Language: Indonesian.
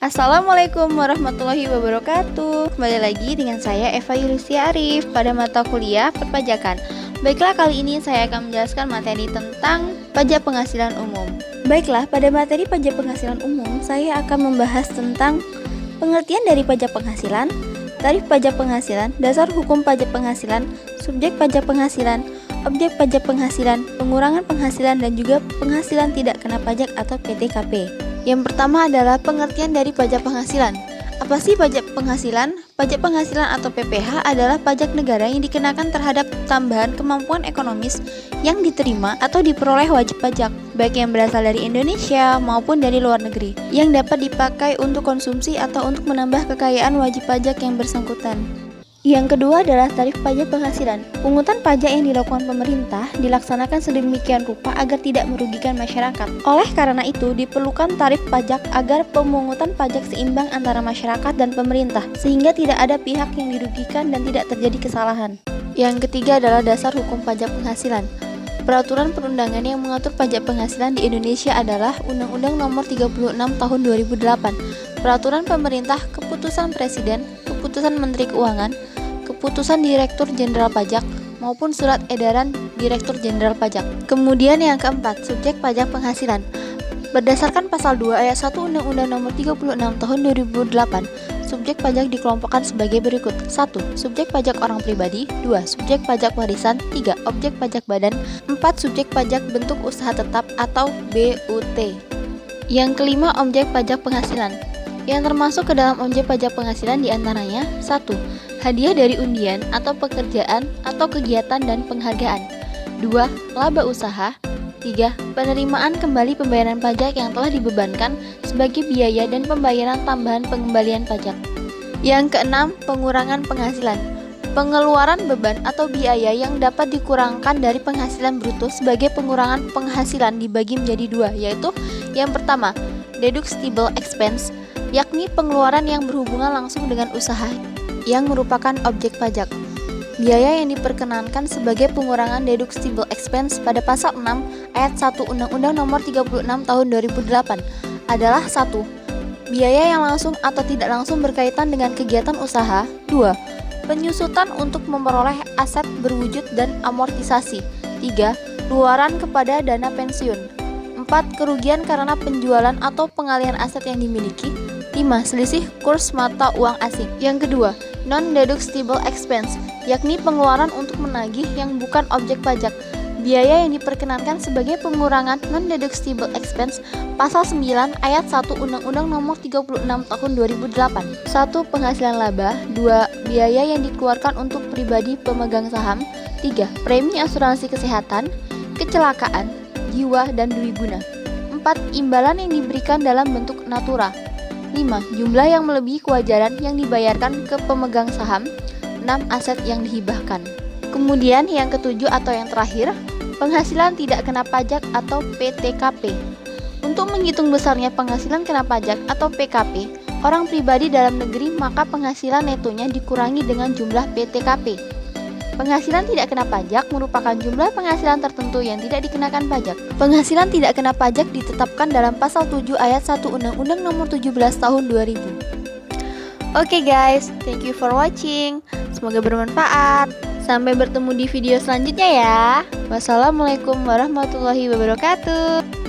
Assalamualaikum warahmatullahi wabarakatuh. Kembali lagi dengan saya Eva Yulisia Arif pada mata kuliah perpajakan. Baiklah, kali ini saya akan menjelaskan materi tentang pajak penghasilan umum. Baiklah, pada materi pajak penghasilan umum saya akan membahas tentang pengertian dari pajak penghasilan, tarif pajak penghasilan, dasar hukum pajak penghasilan, subjek pajak penghasilan, objek pajak penghasilan, pengurangan penghasilan, dan juga penghasilan tidak kena pajak atau PTKP. Yang pertama adalah pengertian dari pajak penghasilan. Apa sih pajak penghasilan? Pajak penghasilan atau PPH adalah pajak negara yang dikenakan terhadap tambahan kemampuan ekonomis yang diterima atau diperoleh wajib pajak, baik yang berasal dari Indonesia maupun dari luar negeri, yang dapat dipakai untuk konsumsi atau untuk menambah kekayaan wajib pajak yang bersangkutan. Yang kedua adalah tarif pajak penghasilan. Pungutan pajak yang dilakukan pemerintah dilaksanakan sedemikian rupa agar tidak merugikan masyarakat. Oleh karena itu, diperlukan tarif pajak agar pemungutan pajak seimbang antara masyarakat dan pemerintah, sehingga tidak ada pihak yang dirugikan dan tidak terjadi kesalahan. Yang ketiga adalah dasar hukum pajak penghasilan. Peraturan perundangan yang mengatur pajak penghasilan di Indonesia adalah Undang-Undang Nomor 36 Tahun 2008, Peraturan Pemerintah, Keputusan Presiden, Keputusan Menteri Keuangan, Keputusan Direktur Jenderal Pajak, maupun Surat Edaran Direktur Jenderal Pajak. Kemudian yang keempat, subjek pajak penghasilan. Berdasarkan pasal 2 ayat 1 Undang-Undang Nomor 36 Tahun 2008, subjek pajak dikelompokkan sebagai berikut. 1. Subjek pajak orang pribadi. 2. Subjek pajak warisan. 3. Objek pajak badan. 4. Subjek pajak bentuk usaha tetap atau BUT. Yang kelima, objek pajak penghasilan. Yang termasuk ke dalam objek pajak penghasilan diantaranya 1. Hadiah dari undian atau pekerjaan atau kegiatan dan penghargaan. 2. Laba usaha. 3. Penerimaan kembali pembayaran pajak yang telah dibebankan sebagai biaya dan pembayaran tambahan pengembalian pajak. Yang keenam, pengurangan penghasilan. Pengeluaran beban atau biaya yang dapat dikurangkan dari penghasilan bruto sebagai pengurangan penghasilan dibagi menjadi dua, yaitu yang pertama, deductible expense, yakni pengeluaran yang berhubungan langsung dengan usaha yang merupakan objek pajak. Biaya yang diperkenankan sebagai pengurangan deductible expense pada pasal 6 ayat 1 Undang-Undang Nomor 36 Tahun 2008 adalah 1. Biaya yang langsung atau tidak langsung berkaitan dengan kegiatan usaha. 2. Penyusutan untuk memperoleh aset berwujud dan amortisasi. 3. Luaran kepada dana pensiun. 4. Kerugian karena penjualan atau pengalihan aset yang dimiliki. 5. Selisih kurs mata uang asing. Yang kedua, non-deductible expense, yakni pengeluaran untuk menagih yang bukan objek pajak. Biaya yang diperkenankan sebagai pengurangan non-deductible expense pasal 9 ayat 1 Undang-Undang Nomor 36 Tahun 2008. 1. Penghasilan laba. 2. Biaya yang dikeluarkan untuk pribadi pemegang saham. 3. Premi asuransi kesehatan, kecelakaan, jiwa, dan dwiguna. 4. Imbalan yang diberikan dalam bentuk natura. 5. Jumlah yang melebihi kewajaran yang dibayarkan ke pemegang saham. 6. Aset yang dihibahkan. Kemudian yang ketujuh atau yang terakhir, penghasilan tidak kena pajak atau PTKP. Untuk menghitung besarnya penghasilan kena pajak atau PKP, orang pribadi dalam negeri, maka penghasilan netonya dikurangi dengan jumlah PTKP. Penghasilan tidak kena pajak merupakan jumlah penghasilan tertentu yang tidak dikenakan pajak. Penghasilan tidak kena pajak ditetapkan dalam pasal 7 ayat 1 Undang-Undang Nomor 17 Tahun 2000. Oke guys, thank you for watching. Semoga bermanfaat. Sampai bertemu di video selanjutnya ya. Wassalamualaikum warahmatullahi wabarakatuh.